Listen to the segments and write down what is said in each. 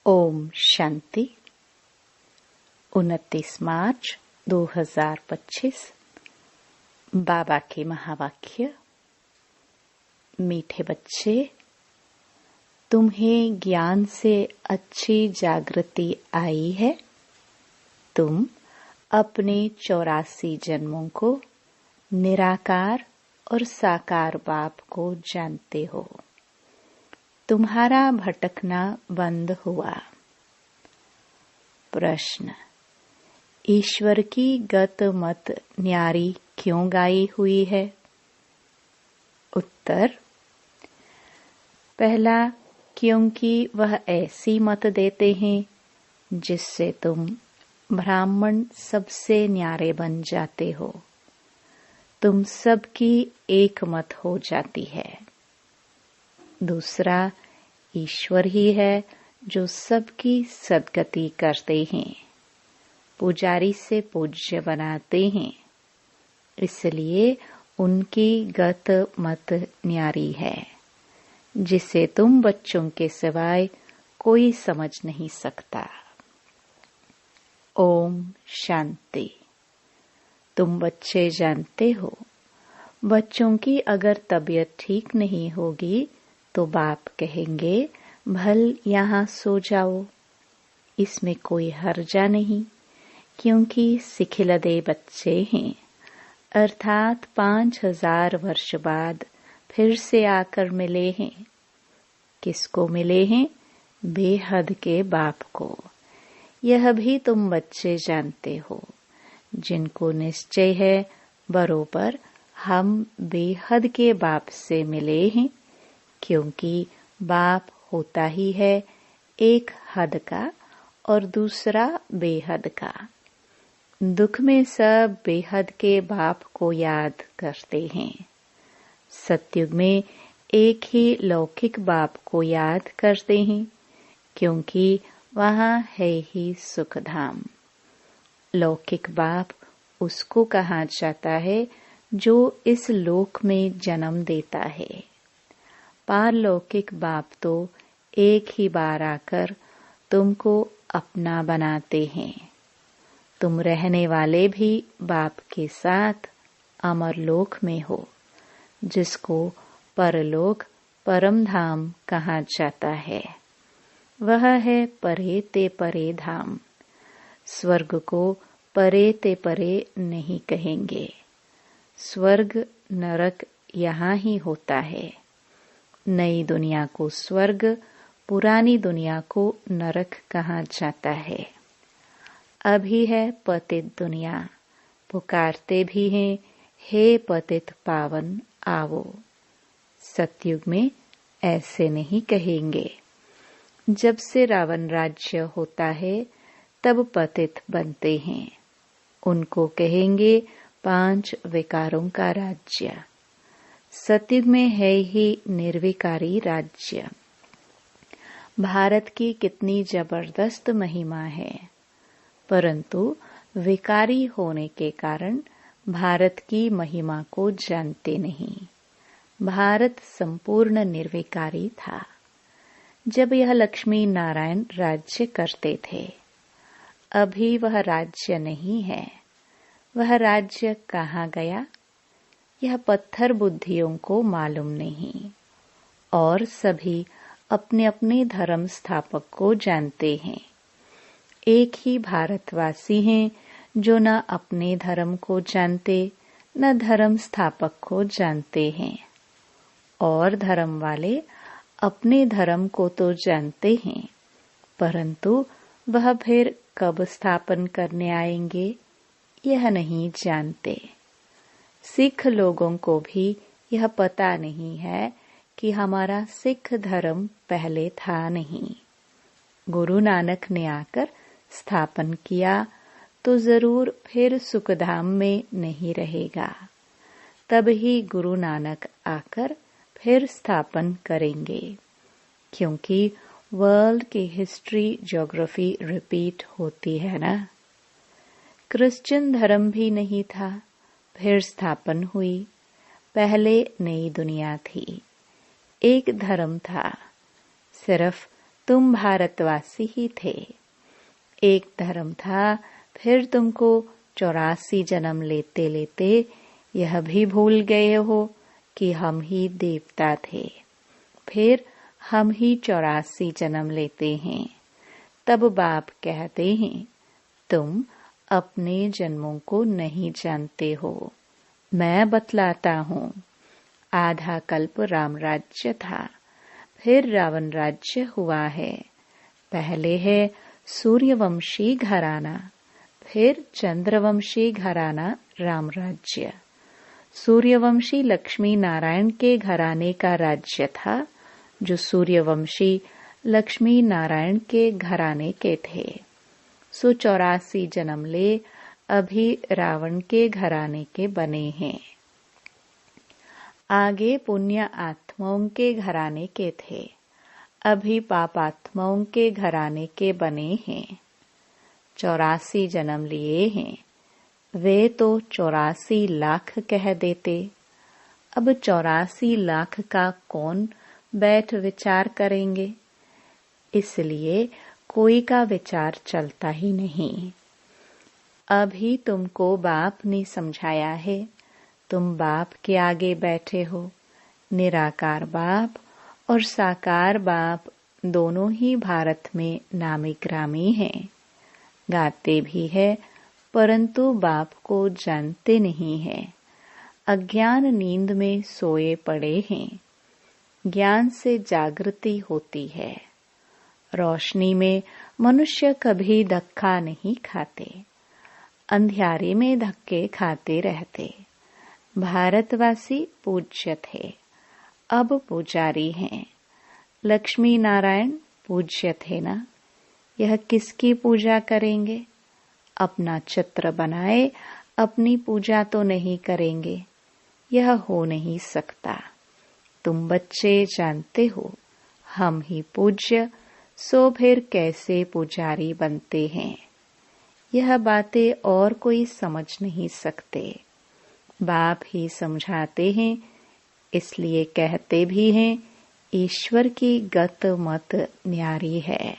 ओम शांति। 29 मार्च 2025। बाबा के महावाक्य। मीठे बच्चे, तुम्हें ज्ञान से अच्छी जागृति आई है। तुम अपने 84 जन्मों को निराकार और साकार बाप को जानते हो। तुम्हारा भटकना बंद हुआ। प्रश्न: ईश्वर की गत मत न्यारी क्यों गाई हुई है? उत्तर: पहला, क्योंकि वह ऐसी मत देते हैं जिससे तुम ब्राह्मण सबसे न्यारे बन जाते हो। तुम सबकी एक मत हो जाती है। दूसरा, ईश्वर ही है जो सबकी सद्गति करते हैं, पुजारी से पूज्य बनाते हैं, इसलिए उनकी गत मत न्यारी है, जिसे तुम बच्चों के सिवाय कोई समझ नहीं सकता। ओम शांति। तुम बच्चे जानते हो, बच्चों की अगर तबीयत ठीक नहीं होगी तो बाप कहेंगे, भल यहाँ सो जाओ। इसमें कोई हर्जा नहीं, क्योंकि सिखिलदे बच्चे हैं, अर्थात 5000 वर्ष बाद फिर से आकर मिले हैं। किसको मिले हैं? बेहद के बाप को। यह भी तुम बच्चे जानते हो, जिनको निश्चय है बरोबर हम बेहद के बाप से मिले हैं, क्योंकि बाप होता ही है एक हद का और दूसरा बेहद का। दुख में सब बेहद के बाप को याद करते हैं। सतयुग में एक ही लौकिक बाप को याद करते हैं, क्योंकि वहाँ है ही सुखधाम। लौकिक बाप उसको कहा जाता है जो इस लोक में जन्म देता है। पारलौकिक बाप तो एक ही बार आकर तुमको अपना बनाते हैं। तुम रहने वाले भी बाप के साथ अमरलोक में हो, जिसको परलोक परम धाम कहा जाता है। वह है परे ते परे धाम। स्वर्ग को परे ते परे नहीं कहेंगे। स्वर्ग नरक यहाँ ही होता है। नई दुनिया को स्वर्ग, पुरानी दुनिया को नरक कहा जाता है। अभी है पतित दुनिया, पुकारते भी हैं, हे पतित पावन आवो। सतयुग में ऐसे नहीं कहेंगे। जब से रावण राज्य होता है तब पतित बनते हैं। उनको कहेंगे 5 विकारों का राज्य। सतयुग में है ही निर्विकारी राज्य। भारत की कितनी जबरदस्त महिमा है, परंतु विकारी होने के कारण भारत की महिमा को जानते नहीं। भारत संपूर्ण निर्विकारी था जब यह लक्ष्मी नारायण राज्य करते थे। अभी वह राज्य नहीं है। वह राज्य कहाँ गया, यह पत्थर बुद्धियों को मालूम नहीं। और सभी अपने अपने धर्म स्थापक को जानते हैं। एक ही भारतवासी हैं जो न अपने धर्म को जानते न धर्म स्थापक को जानते हैं। और धर्म वाले अपने धर्म को तो जानते हैं, परंतु वह फिर कब स्थापन करने आएंगे यह नहीं जानते। सिख लोगों को भी यह पता नहीं है कि हमारा सिख धर्म पहले था नहीं। गुरु नानक ने आकर स्थापन किया तो जरूर फिर सुखधाम में नहीं रहेगा। तब ही गुरु नानक आकर फिर स्थापन करेंगे, क्योंकि वर्ल्ड की हिस्ट्री ज्योग्राफी रिपीट होती है ना। क्रिश्चियन धर्म भी नहीं था, फिर स्थापन हुई। पहले नई दुनिया थी, एक धर्म था, सिर्फ तुम भारतवासी ही थे। एक धर्म था, फिर तुमको 84 जन्म लेते लेते यह भी भूल गए हो कि हम ही देवता थे। फिर हम ही 84 जन्म लेते हैं। तब बाप कहते हैं, तुम अपने जन्मों को नहीं जानते हो, मैं बतलाता हूँ। आधा कल्प राम राज्य था, फिर रावण राज्य हुआ है। पहले है सूर्यवंशी घराना, फिर चंद्रवंशी घराना राम राज्य। सूर्यवंशी लक्ष्मी नारायण के घराने का राज्य था, जो सूर्यवंशी लक्ष्मी नारायण के घराने के थे। 84 जन्म ले अभी रावण के घराने के बने हैं। आगे पुण्य आत्माओं के घराने के थे, अभी पापात्माओं के घराने के बने हैं। 84 जन्म लिए हैं, वे तो 84 लाख कह देते। अब 84 लाख का कौन बैठ विचार करेंगे, इसलिए कोई का विचार चलता ही नहीं। अभी तुमको बाप ने समझाया है, तुम बाप के आगे बैठे हो। निराकार बाप और साकार बाप दोनों ही भारत में नामी ग्रामी हैं। गाते भी है, परंतु बाप को जानते नहीं है। अज्ञान नींद में सोए पड़े हैं। ज्ञान से जागृति होती है। रोशनी में मनुष्य कभी धक्का नहीं खाते, अंधियारे में धक्के खाते रहते। भारतवासी पूज्य थे, अब पुजारी हैं। लक्ष्मी नारायण पूज्य थे ना, यह किसकी पूजा करेंगे? अपना चित्र बनाए अपनी पूजा तो नहीं करेंगे, यह हो नहीं सकता। तुम बच्चे जानते हो हम ही पूज्य, सो फिर कैसे पुजारी बनते हैं? यह बातें और कोई समझ नहीं सकते, बाप ही समझाते हैं। इसलिए कहते भी हैं, ईश्वर की गत मत न्यारी है।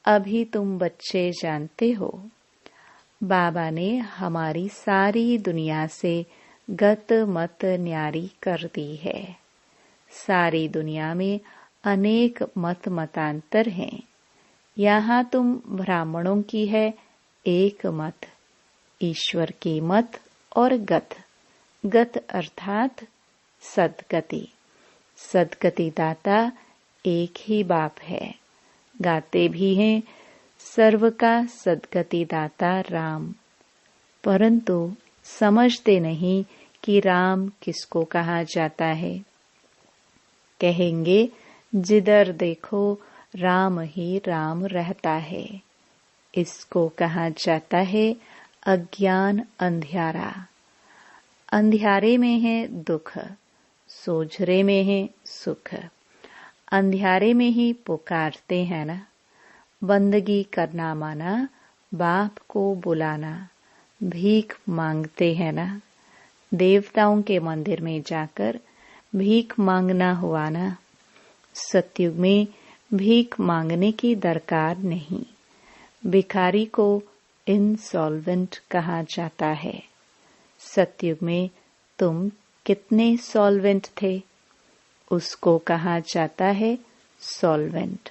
अभी तुम बच्चे जानते हो, बाबा ने हमारी सारी दुनिया से गत मत न्यारी कर दी है। सारी दुनिया में अनेक मत मतांतर हैं। यहाँ तुम ब्राह्मणों की है एक मत, ईश्वर की मत और गत। गत अर्थात सदगति। सदगति दाता एक ही बाप है। गाते भी हैं, सर्व का सदगति दाता राम। परंतु समझते नहीं कि राम किसको कहा जाता है। कहेंगे जिधर देखो राम ही राम रहता है। इसको कहा जाता है अज्ञान अंधियारा। अंधियारे में है दुख, सोझरे में है सुख। अंधियारे में ही पुकारते हैं ना। बंदगी करना माना बाप को बुलाना, भीख मांगते हैं ना। देवताओं के मंदिर में जाकर भीख मांगना हुआ ना। सतयुग में भीख मांगने की दरकार नहीं। भिखारी को इंसॉल्वेंट कहा जाता है। सतयुग में तुम कितने सॉल्वेंट थे, उसको कहा जाता है सॉल्वेंट।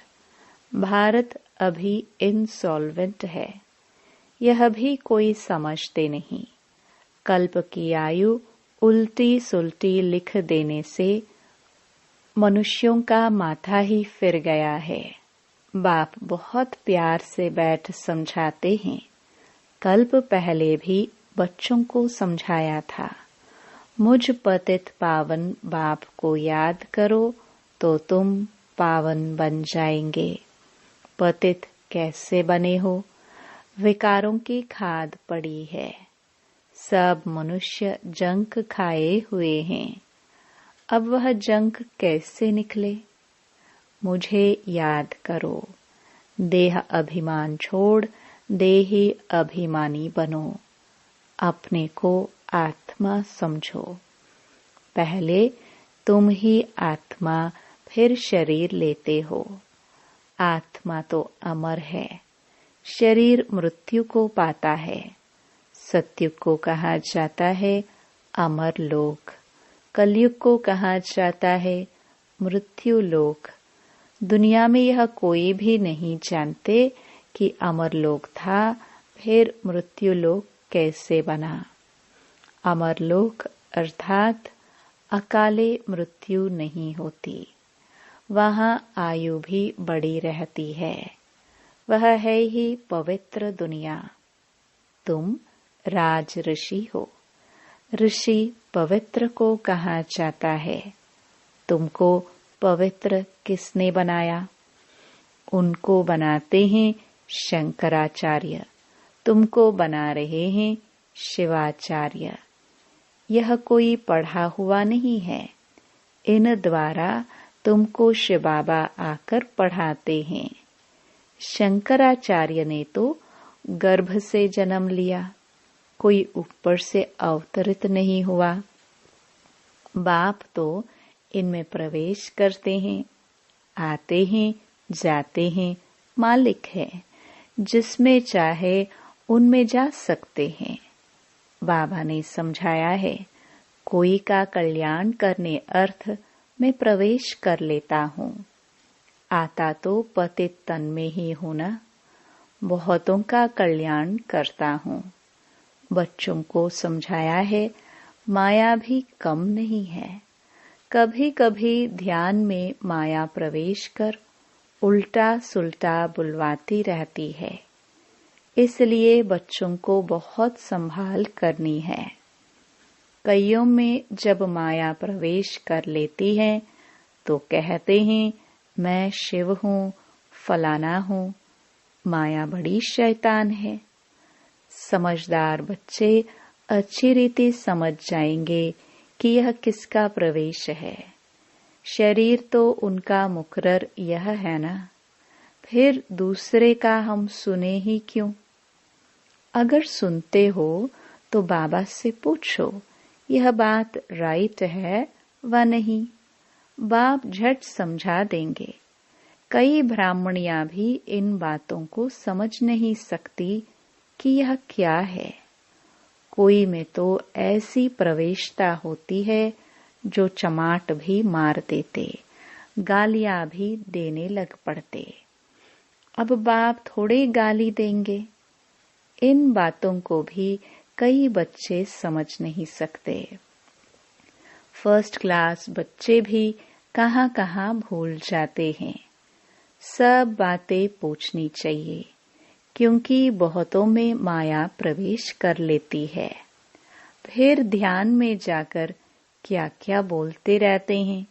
भारत अभी इंसॉल्वेंट है, यह भी कोई समझते नहीं। कल्प की आयु उल्टी सुल्टी लिख देने से मनुष्यों का माथा ही फिर गया है। बाप बहुत प्यार से बैठ समझाते हैं। कल्प पहले भी बच्चों को समझाया था। मुझ पतित पावन बाप को याद करो तो तुम पावन बन जाएंगे। पतित कैसे बने हो? विकारों की खाद पड़ी है। सब मनुष्य जंक खाए हुए हैं। अब वह जंक कैसे निकले? मुझे याद करो। देह अभिमान छोड़ देही अभिमानी बनो। अपने को आत्मा समझो। पहले तुम ही आत्मा, फिर शरीर लेते हो। आत्मा तो अमर है, शरीर मृत्यु को पाता है। सतयुग को कहा जाता है अमर लोक, कलयुग को कहा जाता है मृत्यु लोक। दुनिया में यह कोई भी नहीं जानते कि अमर लोक था, फिर मृत्यु लोक कैसे बना। अमर लोक अर्थात अकाले मृत्यु नहीं होती, वहां आयु भी बड़ी रहती है। वह है ही पवित्र दुनिया। तुम राज ऋषि हो। ऋषि पवित्र को कहा जाता है। तुमको पवित्र किसने बनाया? उनको बनाते हैं शंकराचार्य, तुमको बना रहे हैं शिवाचार्य। यह कोई पढ़ा हुआ नहीं है। इन द्वारा तुमको शिव बाबा आकर पढ़ाते हैं। शंकराचार्य ने तो गर्भ से जन्म लिया, कोई ऊपर से अवतरित नहीं हुआ। बाप तो इनमें प्रवेश करते हैं, आते हैं, जाते हैं, मालिक है, जिसमें चाहे उनमें जा सकते हैं। बाबा ने समझाया है, कोई का कल्याण करने अर्थ मैं प्रवेश कर लेता हूँ। आता तो पतित तन में ही हूँ ना, बहुतों का कल्याण करता हूँ। बच्चों को समझाया है, माया भी कम नहीं है। कभी कभी ध्यान में माया प्रवेश कर उल्टा सुल्टा बुलवाती रहती है, इसलिए बच्चों को बहुत संभाल करनी है। कईयों में जब माया प्रवेश कर लेती है तो कहते हैं मैं शिव हूँ, फलाना हूँ। माया बड़ी शैतान है। समझदार बच्चे अच्छी रीति समझ जाएंगे कि यह किसका प्रवेश है। शरीर तो उनका मुकर्रर यह है ना, फिर दूसरे का हम सुने ही क्यों? अगर सुनते हो तो बाबा से पूछो यह बात राइट है व नहीं। बाप झट समझा देंगे। कई ब्राह्मणियां भी इन बातों को समझ नहीं सकती कि यह क्या है। कोई में तो ऐसी प्रवेशता होती है जो चमाट भी मार देते, गालियां भी देने लग पड़ते। अब बाप थोड़े गाली देंगे। इन बातों को भी कई बच्चे समझ नहीं सकते। फर्स्ट क्लास बच्चे भी कहाँ कहाँ भूल जाते हैं। सब बातें पूछनी चाहिए, क्योंकि बहुतों में माया प्रवेश कर लेती है। फिर ध्यान में जाकर क्या क्या बोलते रहते हैं,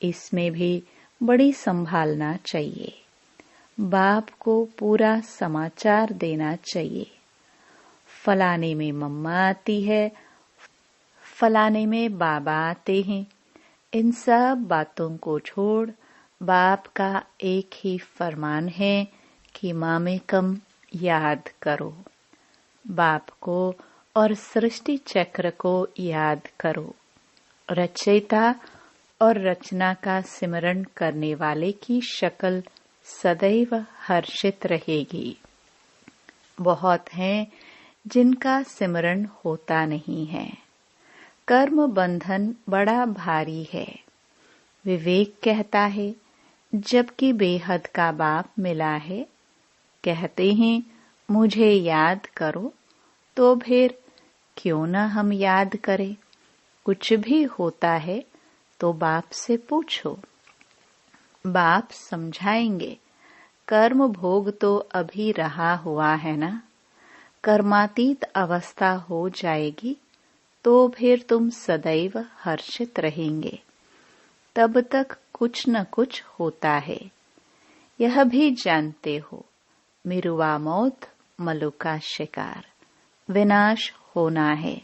इसमें भी बड़ी संभालना चाहिए। बाप को पूरा समाचार देना चाहिए। फलाने में मम्मा आती है, फलाने में बाबा आते हैं। इन सब बातों को छोड़ बाप का एक ही फरमान है कि मामेकम याद करो। बाप को और सृष्टि चक्र को याद करो। रचयिता और रचना का सिमरण करने वाले की शक्ल सदैव हर्षित रहेगी। बहुत हैं जिनका सिमरण होता नहीं है। कर्म बंधन बड़ा भारी है। विवेक कहता है, जबकि बेहद का बाप मिला है। कहते हैं मुझे याद करो, तो फिर क्यों न हम याद करें। कुछ भी होता है तो बाप से पूछो, बाप समझाएंगे। कर्म भोग तो अभी रहा हुआ है ना, कर्मातीत अवस्था हो जाएगी तो फिर तुम सदैव हर्षित रहेंगे। तब तक कुछ न कुछ होता है। यह भी जानते हो, मिरुआ मौत मलु का शिकार, विनाश होना है।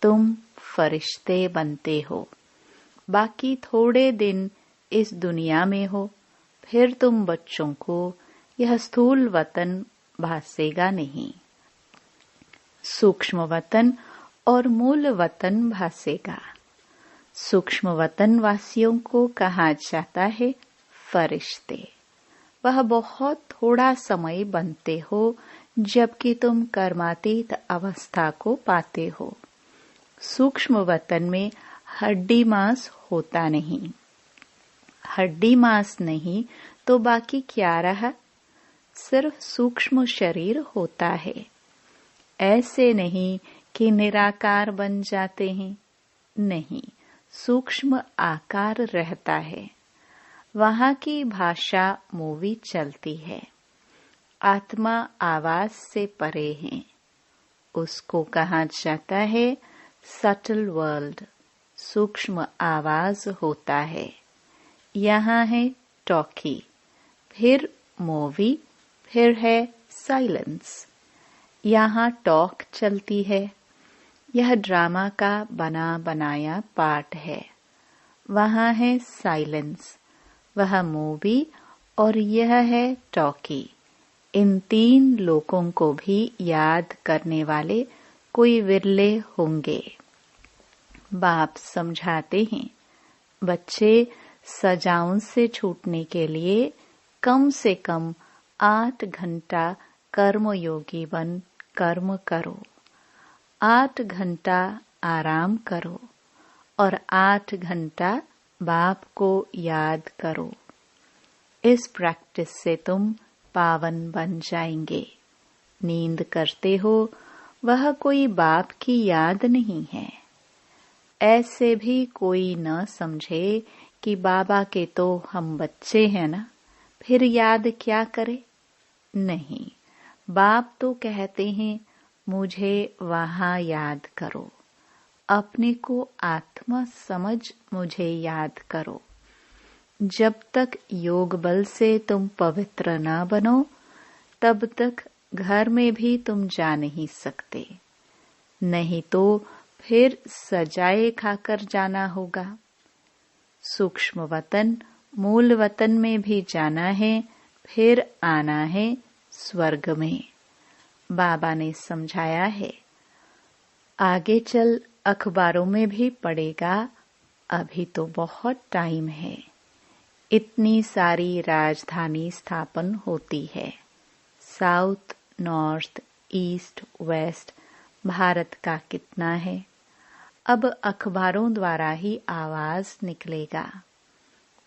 तुम फरिश्ते बनते हो। बाकी थोड़े दिन इस दुनिया में हो, फिर तुम बच्चों को यह स्थूल वतन भासेगा नहीं। सूक्ष्म वतन और मूल वतन भासेगा। सूक्ष्म वतन वासियों को कहा जाता है फरिश्ते, वह बहुत थोड़ा समय बनते हो, जबकि तुम कर्मातीत अवस्था को पाते हो। सूक्ष्म वतन में हड्डी मांस होता नहीं। हड्डी मांस नहीं तो बाकी क्या रहा? सिर्फ सूक्ष्म शरीर होता है। ऐसे नहीं कि निराकार बन जाते हैं, नहीं, सूक्ष्म आकार रहता है। वहां की भाषा मूवी चलती है। आत्मा आवाज से परे है। उसको कहा जाता है सटल वर्ल्ड, सूक्ष्म आवाज होता है। यहाँ है टॉकी, फिर मूवी, फिर है साइलेंस। यहाँ टॉक चलती है। यह ड्रामा का बना बनाया पार्ट है। वहाँ है साइलेंस, वह मूवी और यह है टॉकी। इन तीन लोगों को भी याद करने वाले कोई विरले होंगे। बाप समझाते हैं, बच्चे सजाओं से छूटने के लिए कम से कम 8 घंटा कर्मयोगी बन कर्म करो, 8 घंटा आराम करो और 8 घंटा बाप को याद करो। इस प्रैक्टिस से तुम पावन बन जाएंगे। नींद करते हो, वह कोई बाप की याद नहीं है। ऐसे भी कोई न समझे कि बाबा के तो हम बच्चे हैं ना, फिर याद क्या करे। नहीं, बाप तो कहते हैं मुझे वहां याद करो, अपने को आत्मा समझ मुझे याद करो। जब तक योग बल से तुम पवित्र ना बनो, तब तक घर में भी तुम जा नहीं सकते। नहीं तो फिर सजाए खाकर जाना होगा। सूक्ष्म वतन मूल वतन में भी जाना है, फिर आना है स्वर्ग में। बाबा ने समझाया है, आगे चल अखबारों में भी पढ़ेगा, अभी तो बहुत टाइम है। इतनी सारी राजधानी स्थापन होती है। South, north, east, west, Bharat का कितना है। अब अखबारों द्वारा ही आवाज निकलेगा।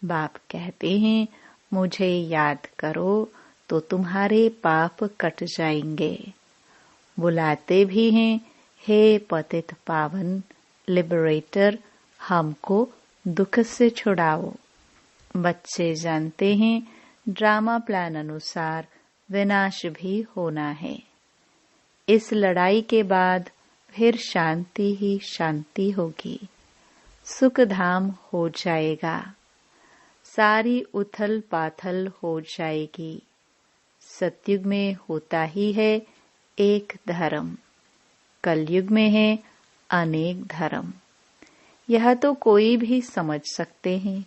बाप कहते हैं मुझे याद करो तो तुम्हारे पाप कट जाएंगे। बुलाते भी हैं, हे पतित पावन लिबरेटर, हमको दुख से छुड़ाओ। बच्चे जानते हैं ड्रामा प्लान अनुसार विनाश भी होना है। इस लड़ाई के बाद फिर शांति ही शांति होगी, सुख धाम हो जाएगा, सारी उथल पाथल हो जाएगी। सतयुग में होता ही है एक धर्म, कलयुग में है अनेक धर्म। यह तो कोई भी समझ सकते हैं।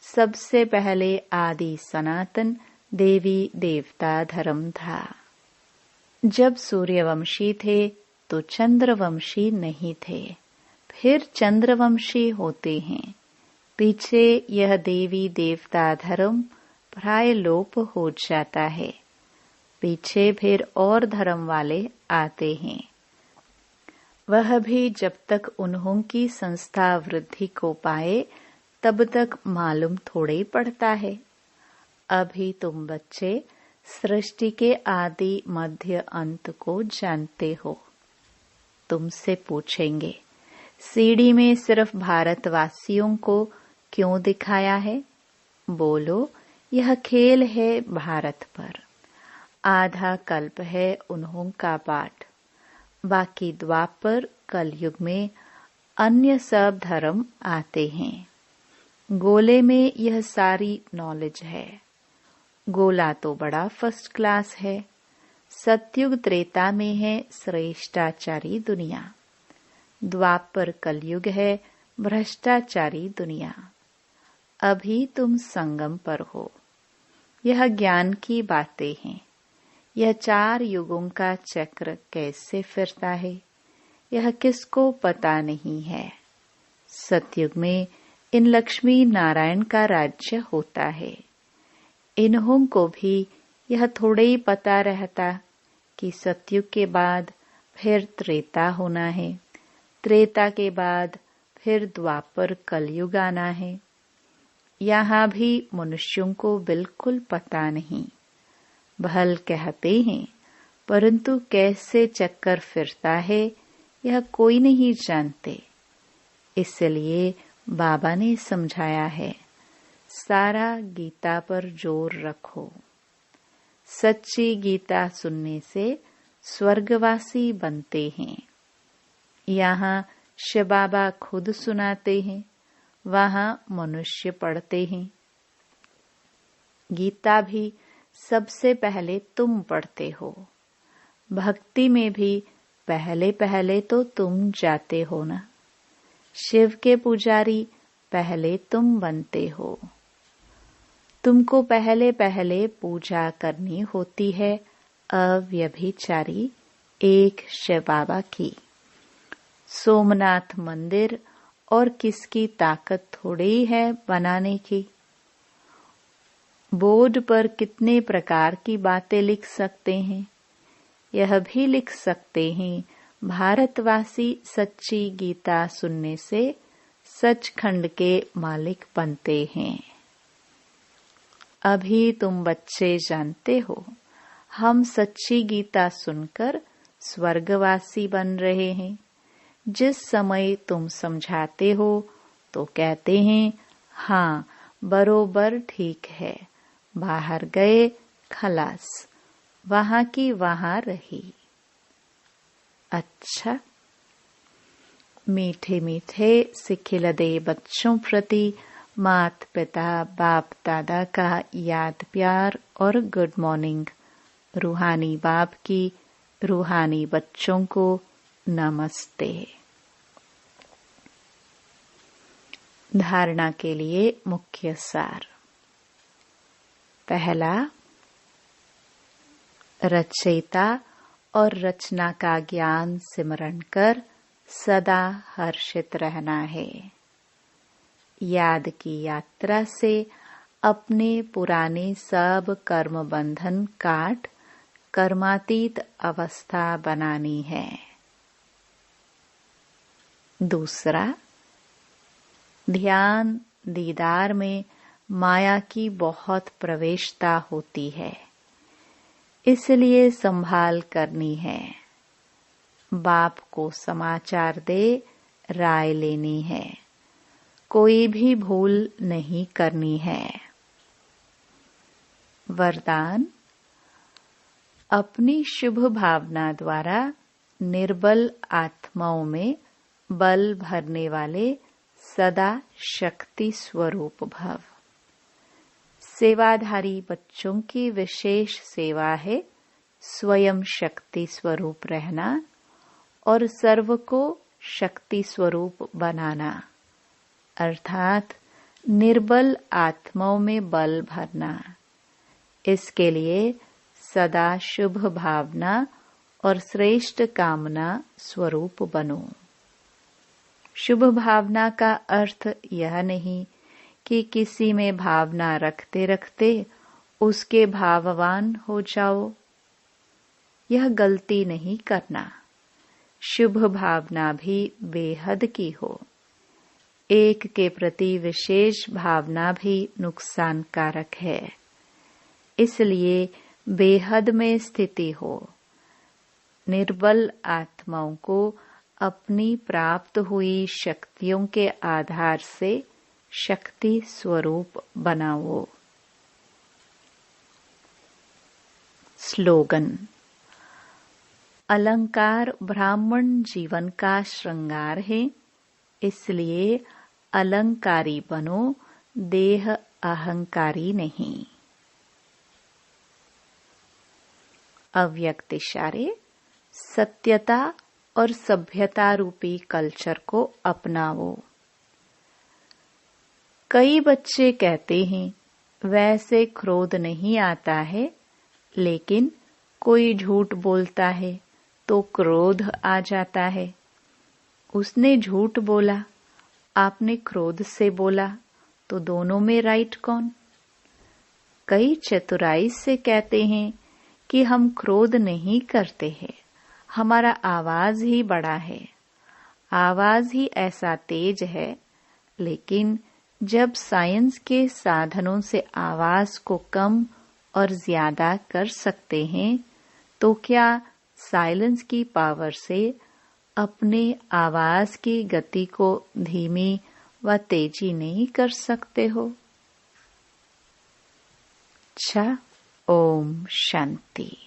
सबसे पहले आदि सनातन देवी देवता धर्म था। जब सूर्यवंशी थे तो चंद्रवंशी नहीं थे, फिर चंद्रवंशी होते हैं। पीछे यह देवी देवता धर्म प्राय लोप हो जाता है। पीछे फिर और धर्म वाले आते हैं। वह भी जब तक उन्हों की संस्था वृद्धि को पाए तब तक मालूम थोड़े ही पड़ता है। अभी तुम बच्चे सृष्टि के आदि मध्य अंत को जानते हो। तुमसे पूछेंगे सीडी में सिर्फ भारतवासियों को क्यों दिखाया है? बोलो, यह खेल है भारत पर। आधा कल्प है उन्हों का पाठ। बाकी द्वापर कलयुग में अन्य सब धर्म आते हैं। गोले में यह सारी नॉलेज है। गोला तो बड़ा फर्स्ट क्लास है। सतयुग त्रेता में है श्रेष्ठाचारी दुनिया। द्वापर कलयुग है भ्रष्टाचारी दुनिया। अभी तुम संगम पर हो। यह ज्ञान की बातें हैं। यह 4 युगों का चक्र कैसे फिरता है, यह किसको पता नहीं है। सतयुग में इन लक्ष्मी नारायण का राज्य होता है। इन्हों को भी यह थोड़े ही पता रहता कि सतयुग के बाद फिर त्रेता होना है, त्रेता के बाद फिर द्वापर कलयुग आना है। यहाँ भी मनुष्यों को बिल्कुल पता नहीं। भल कहते हैं, परंतु कैसे चक्कर फिरता है यह कोई नहीं जानते। इसलिए बाबा ने समझाया है, सारा गीता पर जोर रखो। सच्ची गीता सुनने से स्वर्गवासी बनते हैं। यहाँ शिव बाबा खुद सुनाते हैं, वहाँ मनुष्य पढ़ते हैं। गीता भी सबसे पहले तुम पढ़ते हो। भक्ति में भी पहले पहले तो तुम जाते हो ना। शिव के पुजारी पहले तुम बनते हो। तुमको पहले पहले पूजा करनी होती है अव्यभिचारी एक शिव बाबा की। सोमनाथ मंदिर और किसकी ताकत थोड़ी है बनाने की। बोर्ड पर कितने प्रकार की बातें लिख सकते हैं। यह भी लिख सकते हैं, भारतवासी सच्ची गीता सुनने से सचखंड के मालिक बनते हैं। अभी तुम बच्चे जानते हो, हम सच्ची गीता सुनकर स्वर्गवासी बन रहे हैं। जिस समय तुम समझाते हो तो कहते हैं, हाँ बरोबर ठीक है, बाहर गए खलास, वहां की वहां रही। अच्छा, मीठे मीठे सिखिलदे बच्चों प्रति मात पिता बाप दादा का याद प्यार और गुड मॉर्निंग। रूहानी बाप की रूहानी बच्चों को नमस्ते। धारणा के लिए मुख्य सार। पहला, रचयिता और रचना का ज्ञान सिमरण कर सदा हर्षित रहना है। याद की यात्रा से अपने पुराने सब कर्म बंधन काट कर्मातीत अवस्था बनानी है। दूसरा, ध्यान दीदार में माया की बहुत प्रवेशता होती है, इसलिए संभाल करनी है। बाप को समाचार दे राय लेनी है, कोई भी भूल नहीं करनी है। वरदान, अपनी शुभ भावना द्वारा निर्बल आत्माओं में बल भरने वाले सदा शक्ति स्वरूप भव। सेवाधारी बच्चों की विशेष सेवा है स्वयं शक्ति स्वरूप रहना और सर्व को शक्ति स्वरूप बनाना, अर्थात निर्बल आत्माओं में बल भरना। इसके लिए सदा शुभ भावना और श्रेष्ठ कामना स्वरूप बनो। शुभ भावना का अर्थ यह नहीं कि किसी में भावना रखते रखते उसके भाववान हो जाओ। यह गलती नहीं करना। शुभ भावना भी बेहद की हो। एक के प्रति विशेष भावना भी नुकसानकारक है, इसलिए बेहद में स्थिति हो। निर्बल आत्माओं को अपनी प्राप्त हुई शक्तियों के आधार से शक्ति स्वरूप बनाओ। स्लोगन। अलंकार ब्राह्मण जीवन का श्रृंगार है, इसलिए अलंकारी बनो, देह अहंकारी नहीं। अव्यक्त इशारे। सत्यता और सभ्यता रूपी कल्चर को अपनाओ। कई बच्चे कहते हैं, वैसे क्रोध नहीं आता है, लेकिन कोई झूठ बोलता है तो क्रोध आ जाता है। उसने झूठ बोला, आपने क्रोध से बोला, तो दोनों में राइट कौन? कई चतुराई से कहते हैं कि हम क्रोध नहीं करते हैं, हमारा आवाज ही बड़ा है, आवाज ही ऐसा तेज है। लेकिन जब साइंस के साधनों से आवाज को कम और ज्यादा कर सकते हैं, तो क्या साइलेंस की पावर से अपने आवाज की गति को धीमी व तेजी नहीं कर सकते हो? अच्छा, ओम शांति।